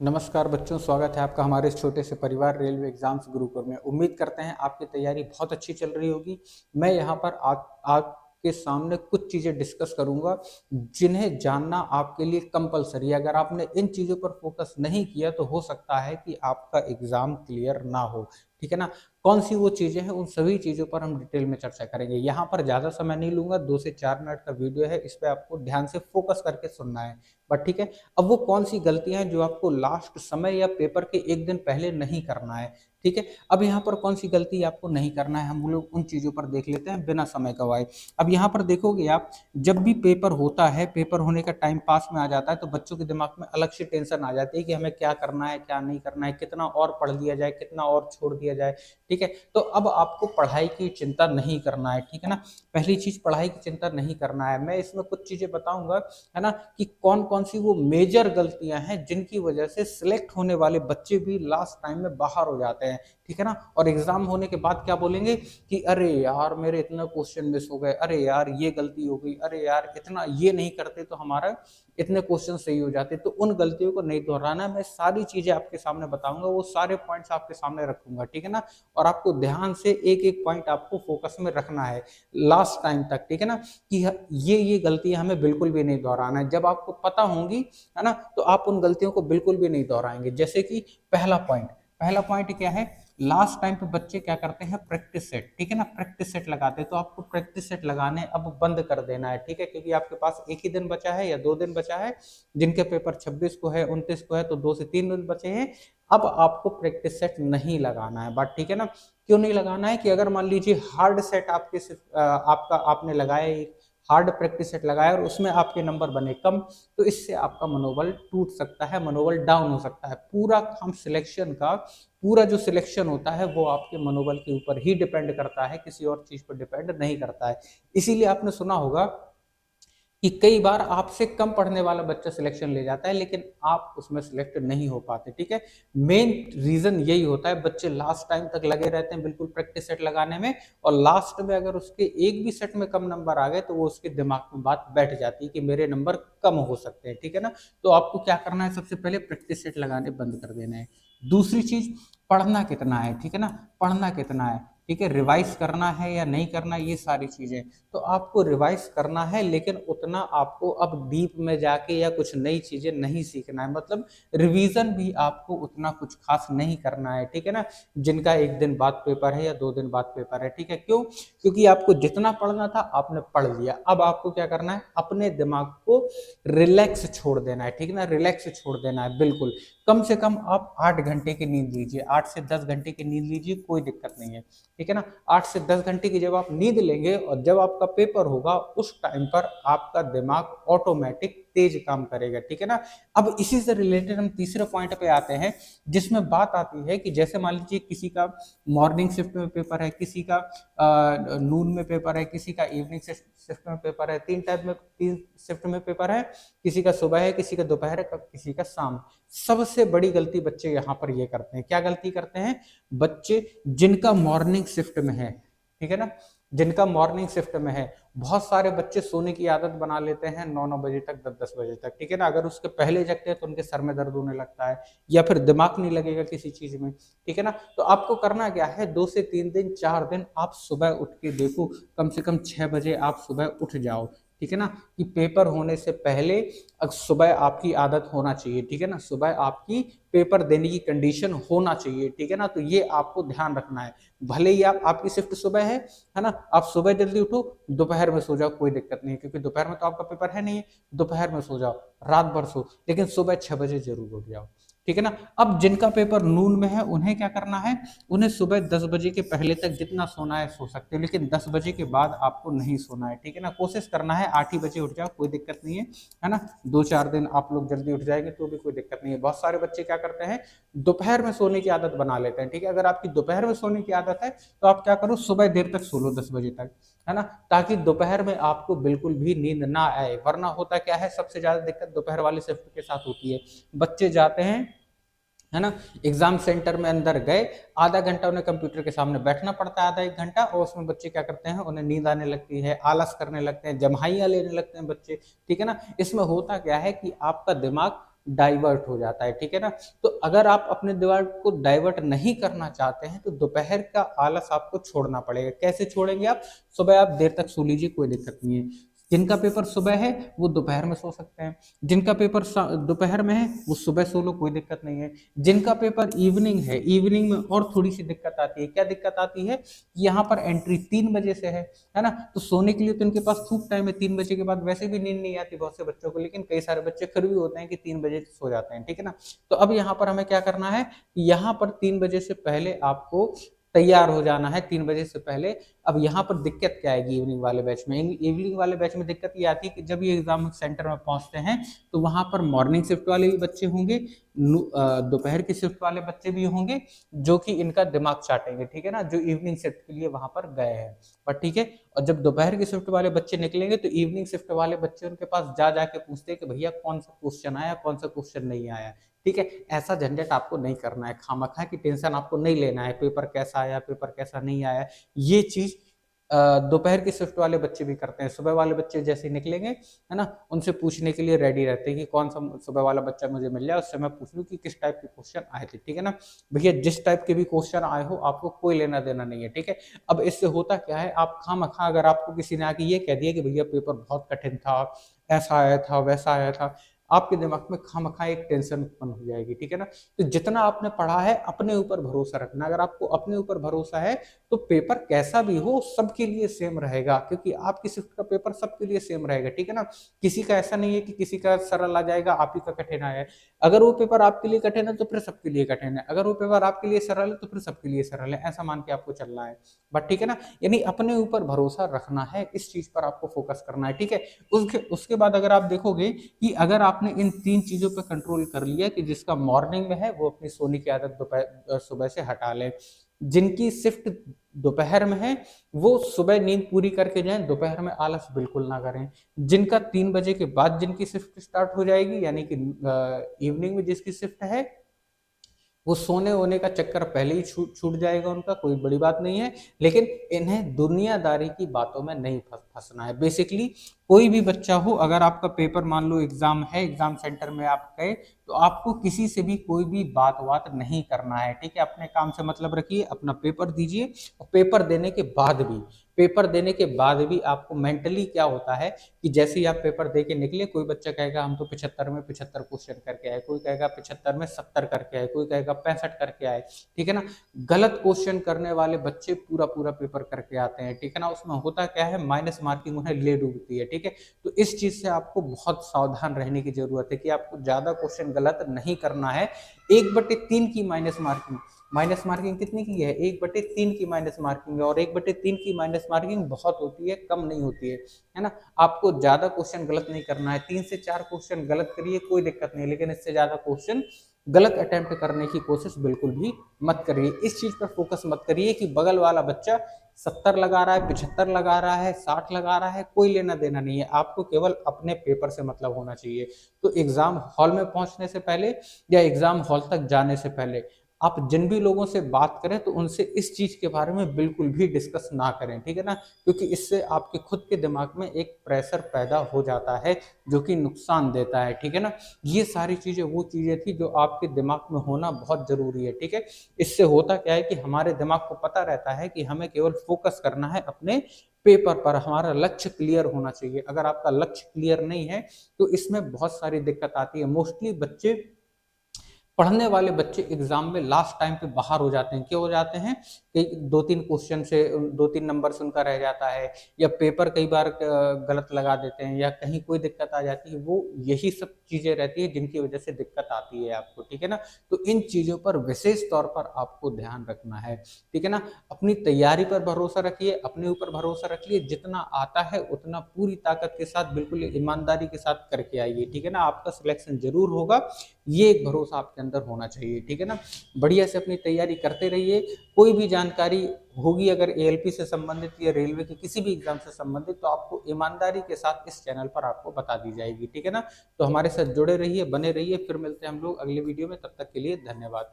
नमस्कार बच्चों, स्वागत है आपका हमारे इस छोटे से परिवार रेलवे एग्जाम्स गुरुकुल में। उम्मीद करते हैं आपकी तैयारी बहुत अच्छी चल रही होगी। मैं यहाँ पर आपके सामने कुछ चीज़ें डिस्कस करूँगा जिन्हें जानना आपके लिए कंपलसरी है। अगर आपने इन चीज़ों पर फोकस नहीं किया तो हो सकता है कि आपका एग्ज़ाम क्लियर ना हो, ठीक है ना? कौन सी वो चीज़ें हैं, उन सभी चीज़ों पर हम डिटेल में चर्चा करेंगे। यहाँ पर ज़्यादा समय नहीं लूँगा, 2 से 4 मिनट का वीडियो है, इस पे आपको ध्यान से फोकस करके सुनना है। बट ठीक है, अब वो कौन-सी गलतियाँ हैं जो आपको लास्ट समय या पेपर के 1 दिन पहले नहीं करना है, ठीक है? अब यहाँ पर कौन-सी गलती आपको नहीं करना है, हम लोग उन चीज़ों पर देख लेते हैं बिना समय गँवाए। अब यहाँ पर देखोगे आप, जब भी पेपर होता है, पेपर होने का टाइम पास में आ जाता है, तो बच्चों के दिमाग में अलग से टेंशन आ जाती है कि हमें क्या करना है, क्या नहीं करना है, कितना और पढ़ लिया जाए, कितना और छोड़ दिया जाए, ठीक है? तो अब आपको पढ़ाई की चिंता नहीं करना है, ठीक है ना? पहली चीज़ पढ़ाई की चिंता नहीं करना है। मैं इसमें कुछ चीज़ें बताऊँगा, है ना, कि कौन-कौन सी वो मेजर गलतियाँ हैं जिनकी वजह से सिलेक्ट होने वाले बच्चे भी लास्ट टाइम में बाहर हो जाते हैं, ठीक है ना? और एग्ज़ाम होने के बाद क्या बोलेंगे कि अरे यार! मेरे इतने क्वेश्चन मिस हो गए, अरे यार! ये गलती हो गई, अरे यार! इतना ये नहीं करते तो हमारा इतने क्वेश्चन सही हो जाते। तो उन गलतियों को नहीं दोहराना, मैं सारी चीज़ें आपके सामने बताऊँगा, वो सारे पॉइंट्स आपके सामने रखूँगा, ठीक है ना? और आपको ध्यान से एक-एक पॉइंट आपको फ़ोकस में रखना है लास्ट टाइम तक, ठीक है ना? कि ये गलतियाँ हमें बिल्कुल भी नहीं दोहराना है। जब आपको पता होंगी, है ना, तो आप उन गलतियों को बिल्कुल भी नहीं दोहराएँगे। जैसे कि पहला पॉइंट क्या है? लास्ट टाइम पे बच्चे क्या करते हैं, प्रैक्टिस सेट, ठीक है ना? प्रैक्टिस सेट लगाते हैं, तो आपको प्रैक्टिस सेट लगाने अब बंद कर देना है, ठीक है? क्योंकि आपके पास 1 ही दिन बचा है या 2 दिन बचा है, जिनके पेपर 26 को है, 29 को है, तो 2 से 3 दिन बचे हैं। अब आपको प्रैक्टिस सेट नहीं लगाना है, बात ठीक है ना? क्यों नहीं लगाना है कि अगर मान लीजिए हार्ड सेट आपके आपका आपने लगाया, एक हार्ड प्रैक्टिस सेट लगाया और उसमें आपके नंबर बने कम, तो इससे आपका मनोबल टूट सकता है, मनोबल डाउन हो सकता है। पूरा जो सिलेक्शन होता है वो आपके मनोबल के ऊपर ही डिपेंड करता है, किसी और चीज़ पर डिपेंड नहीं करता है। इसीलिए आपने सुना होगा कि कई बार आपसे कम पढ़ने वाला बच्चा सिलेक्शन ले जाता है, लेकिन आप उसमें सिलेक्ट नहीं हो पाते, ठीक है? मेन रीज़न यही होता है, बच्चे लास्ट टाइम तक लगे रहते हैं बिल्कुल प्रैक्टिस सेट लगाने में, और लास्ट में अगर उसके एक भी सेट में कम नंबर आ गए, तो वो उसके दिमाग में बात बैठ जाती है कि मेरे नंबर कम हो सकते हैं, ठीक है ना? तो आपको क्या करना है, सबसे पहले प्रैक्टिस सेट लगाने बंद कर देना है। दूसरी चीज़, पढ़ना कितना है, ठीक है ना? पढ़ना कितना है, ठीक है? रिवाइज़ करना है या नहीं करना, ये सारी चीज़ें। तो आपको रिवाइज करना है, लेकिन उतना आपको अब डीप में जाके या कुछ नई चीजें नहीं सीखना है, मतलब रिवीजन भी आपको उतना कुछ खास नहीं करना है, ठीक है ना? जिनका 1 दिन बाद पेपर है या 2 दिन बाद पेपर है, ठीक है? क्यों? क्योंकि आपको जितना पढ़ना था आपने पढ़ लिया। अब आपको क्या करना है, अपने दिमाग को रिलैक्स छोड़ देना है, ठीक है ना? रिलैक्स छोड़ देना है बिल्कुल। कम से कम आप 8 घंटे की नींद लीजिए, 8 से 10 घंटे की नींद लीजिए, कोई दिक्कत नहीं है, ठीक है ना? 8 से 10 घंटे की जब आप नींद लेंगे और जब आपका पेपर होगा, उस टाइम पर आपका दिमाग ऑटोमेटिक तेज काम करेगा, ठीक है ना? अब इसी से रिलेटेड हम तीसरे पॉइंट पे आते हैं, जिसमें बात आती है कि जैसे मान लीजिए किसी का मॉर्निंग शिफ्ट में पेपर है, किसी का नून में पेपर है, किसी का इवनिंग शिफ्ट में पेपर है, 3 शिफ्ट में पेपर है, किसी का सुबह है, किसी का दोपहर है, किसी का शाम। सबसे बड़ी गलती बच्चे यहाँ पर ये करते हैं, क्या गलती करते हैं बच्चे? जिनका मॉर्निंग शिफ्ट में है, ठीक है ना, जिनका मॉर्निंग शिफ्ट में है, बहुत सारे बच्चे सोने की आदत बना लेते हैं 9-9 बजे तक, 10-10 बजे तक, ठीक है ना? अगर उसके पहले जगते हैं तो उनके सर में दर्द होने लगता है, या फिर दिमाग नहीं लगेगा किसी चीज में, ठीक है ना? तो आपको करना क्या है, 2 से 3 दिन, 4 दिन आप सुबह उठ के देखो, कम से कम 6 बजे आप सुबह उठ जाओ, ठीक है ना? कि पेपर होने से पहले सुबह आपकी आदत होना चाहिए, ठीक है ना? सुबह आपकी पेपर देने की कंडीशन होना चाहिए, ठीक है ना? तो ये आपको ध्यान रखना है। भले ही आपकी शिफ्ट सुबह है ना? आप सुबह जल्दी उठो, दोपहर में सो जाओ, कोई दिक्कत नहीं है, क्योंकि दोपहर में तो आपका पेपर है नहीं है, दोपहर में सो जाओ, रात भर सो, लेकिन सुबह 6 बजे जरूर उठ जाओ, ठीक है ना? अब जिनका पेपर नून में है, उन्हें क्या करना है, उन्हें सुबह 10 बजे के पहले तक जितना सोना है सो सकते हो, लेकिन 10 बजे के बाद आपको नहीं सोना है, ठीक है ना? कोशिश करना है 8 ही बजे उठ जाओ, कोई दिक्कत नहीं है ना? 2-4 दिन आप लोग जल्दी उठ जाएंगे तो भी कोई दिक्कत नहीं है। बहुत सारे बच्चे क्या करते हैं, दोपहर में सोने की आदत बना लेते हैं, ठीक है? अगर आपकी दोपहर में सोने की आदत है, तो आप क्या करो, सुबह देर तक सो लो 10 बजे तक, है ना? ताकि दोपहर में आपको बिल्कुल भी नींद ना आए। वरना होता क्या है, सबसे ज्यादा दिक्कत दोपहर वाली शिफ्ट के साथ होती है। बच्चे जाते हैं, है ना, एग्जाम सेंटर में अंदर गए, आधा घंटा उन्हें कंप्यूटर के सामने बैठना पड़ता है, आधा 1 घंटा, और उसमें बच्चे क्या करते हैं, उन्हें नींद आने लगती है, आलस करने लगते हैं, जम्हाइयां लेने लगते हैं बच्चे, ठीक है ना? इसमें होता क्या है कि आपका दिमाग डाइवर्ट हो जाता है, ठीक है ना। तो अगर आप अपने दिमाग को डाइवर्ट नहीं करना चाहते हैं तो दोपहर का आलस आपको छोड़ना पड़ेगा। कैसे छोड़ेंगे आप? सुबह आप देर तक सो लीजिए, कोई दिक्कत नहीं है। जिनका पेपर सुबह है वो दोपहर में सो सकते हैं, जिनका पेपर दोपहर में है वो सुबह सो लो, कोई दिक्कत नहीं है। जिनका पेपर इवनिंग है, इवनिंग में और थोड़ी सी दिक्कत आती है। क्या दिक्कत आती है? यहाँ पर एंट्री 3 बजे से है ना, तो सोने के लिए तो इनके पास खूब टाइम है। 3 बजे के बाद वैसे भी नींद नहीं आती बहुत से बच्चों को, लेकिन कई सारे बच्चे फिर भी होते हैं कि 3 बजे सो जाते हैं, ठीक है ना। तो अब यहाँ पर हमें क्या करना है, यहाँ पर 3 बजे से पहले आपको तैयार हो जाना है, 3 बजे से पहले। अब यहाँ पर दिक्कत क्या आएगी इवनिंग वाले बैच में? इवनिंग वाले बैच में दिक्कत ये आती है कि जब ये एग्जाम सेंटर में पहुंचते हैं तो वहां पर मॉर्निंग शिफ्ट वाले भी बच्चे होंगे, दोपहर की शिफ्ट वाले बच्चे भी होंगे, जो कि इनका दिमाग चाटेंगे, ठीक है ना, जो इवनिंग शिफ्ट के लिए वहां पर गए हैं। पर ठीक है, और जब दोपहर की शिफ्ट वाले बच्चे निकलेंगे तो इवनिंग शिफ्ट वाले बच्चे उनके पास जा जाके पूछते हैं कि भैया कौन सा क्वेश्चन आया, कौन सा क्वेश्चन नहीं आया, ठीक है। ऐसा झंझट आपको नहीं करना है, खामखा की टेंशन आपको नहीं लेना है, पेपर कैसा आया, पेपर कैसा नहीं आया। ये चीज दोपहर की शिफ्ट वाले बच्चे भी करते हैं। सुबह वाले बच्चे जैसे ही निकलेंगे, है ना, उनसे पूछने के लिए रेडी रहते हैं कि कौन सा सुबह वाला बच्चा मुझे मिल जाए, उससे मैं पूछ लूं कि किस टाइप के क्वेश्चन आए थे, ठीक है ना। भैया जिस टाइप के भी क्वेश्चन आए हो आपको कोई लेना देना नहीं है, ठीक है। अब इससे होता क्या है, आप खामखा अगर आपको किसी ने आके ये कह दिया कि भैया पेपर बहुत कठिन था, ऐसा आया था, वैसा आया था, आपके दिमाग में खामखा एक टेंशन उत्पन्न हो जाएगी, ठीक है ना। तो जितना आपने पढ़ा है अपने ऊपर भरोसा रखना। अगर आपको अपने ऊपर भरोसा है तो पेपर कैसा भी हो सबके लिए सेम रहेगा, क्योंकि आपकी शिफ्ट का पेपर सबके लिए सेम रहेगा, ठीक है ना। किसी का ऐसा नहीं है कि किसी का सरल आ जाएगा, आप ही का कठिन आया है। अगर वो पेपर आपके लिए कठिन है तो फिर सबके लिए कठिन है, अगर वो पेपर आपके लिए सरल है तो फिर सबके लिए सरल है, ऐसा मान के आपको चलना है। बट ठीक है ना, यानी अपने ऊपर भरोसा रखना है, इस चीज पर आपको फोकस करना है, ठीक है। उसके उसके बाद अगर आप देखोगे कि अगर आपने इन 3 चीजों पर कंट्रोल कर लिया कि जिसका मॉर्निंग में है वो अपनी सोने की आदत दोपहर सुबह से हटा ले, जिनकी शिफ्ट दोपहर में है वो सुबह नींद पूरी करके जाएं, दोपहर में आलस बिल्कुल ना करें। जिनका 3 बजे के बाद जिनकी शिफ्ट स्टार्ट हो जाएगी, यानी कि इवनिंग में जिसकी शिफ्ट है, वो सोने वोने का चक्कर पहले ही छूट छूट जाएगा उनका, कोई बड़ी बात नहीं है। लेकिन इन्हें दुनियादारी की बातों में नहीं फंसना है। बेसिकली कोई भी बच्चा हो, अगर आपका पेपर मान लो एग्जाम है, एग्जाम सेंटर में आप गए, तो आपको किसी से भी कोई भी बात नहीं करना है, ठीक है। अपने काम से मतलब रखिए, अपना पेपर दीजिए। और पेपर देने के बाद भी आपको मेंटली क्या होता है कि जैसे ही आप पेपर दे के निकले, कोई बच्चा कहेगा हम तो 75 में 75 क्वेश्चन करके आए, कोई कहेगा 75 में 70 करके आए, कोई कहेगा 65 करके आए, ठीक है ना। गलत क्वेश्चन करने वाले बच्चे पूरा पूरा पेपर करके आते हैं, ठीक है ना। उसमें होता क्या है, माइनस मार्किंग उन्हें ले डूबती है, ठीक है। तो इस चीज से आपको बहुत सावधान रहने की जरूरत है कि आपको ज्यादा क्वेश्चन गलत नहीं करना है। 1/3 की माइनस मार्किंग कितनी की है? 1/3 की माइनस मार्किंग है, और 1/3 की माइनस मार्किंग बहुत होती है, कम नहीं होती है ना। आपको ज्यादा क्वेश्चन गलत नहीं करना है, 3 से 4 क्वेश्चन गलत करिए कोई दिक्कत नहीं, लेकिन इससे ज्यादा क्वेश्चन गलत अटेम्प्ट करने की कोशिश बिल्कुल भी मत करिए। इस चीज पर फोकस मत करिए कि बगल वाला बच्चा 70 लगा रहा है, 75 लगा रहा है, 60 लगा रहा है, कोई लेना देना नहीं है। आपको केवल अपने पेपर से मतलब होना चाहिए। तो एग्जाम हॉल में पहुंचने से पहले या एग्जाम हॉल तक जाने से पहले आप जिन भी लोगों से बात करें तो उनसे इस चीज के बारे में बिल्कुल भी डिस्कस ना करें, ठीक है ना। क्योंकि इससे आपके खुद के दिमाग में एक प्रेशर पैदा हो जाता है जो कि नुकसान देता है, ठीक है ना। ये सारी चीजें वो चीजें थी जो आपके दिमाग में होना बहुत जरूरी है, ठीक है। इससे होता क्या है कि हमारे दिमाग को पता रहता है कि हमें केवल फोकस करना है अपने पेपर पर, हमारा लक्ष्य क्लियर होना चाहिए। अगर आपका लक्ष्य क्लियर नहीं है तो इसमें बहुत सारी दिक्कत आती है। मोस्टली बच्चे, पढ़ने वाले बच्चे एग्जाम में लास्ट टाइम पे बाहर हो जाते हैं। क्यों हो जाते हैं? कि 2-3 क्वेश्चन से 2-3 नंबर से उनका रह जाता है, या पेपर कई बार गलत लगा देते हैं, या कहीं कोई दिक्कत आ जाती है। वो यही सब चीजें रहती है जिनकी वजह से दिक्कत आती है आपको, ठीक है ना। तो इन चीजों पर विशेष तौर पर आपको ध्यान रखना है, ठीक है ना। अपनी तैयारी पर भरोसा रखिए, अपने ऊपर भरोसा रखिए, जितना आता है उतना पूरी ताकत के साथ बिल्कुल ईमानदारी के साथ करके आइए, ठीक है ना। आपका सिलेक्शन जरूर होगा, ये एक भरोसा आपके अंदर होना चाहिए, ठीक है ना। बढ़िया से अपनी तैयारी करते रहिए। कोई भी जानकारी होगी अगर एएलपी से संबंधित या रेलवे के किसी भी एग्जाम से संबंधित, तो आपको ईमानदारी के साथ इस चैनल पर आपको बता दी जाएगी, ठीक है ना। तो हमारे साथ जुड़े रहिए, बने रहिए। फिर मिलते हैं हम लोग अगले वीडियो में, तब तक के लिए धन्यवाद।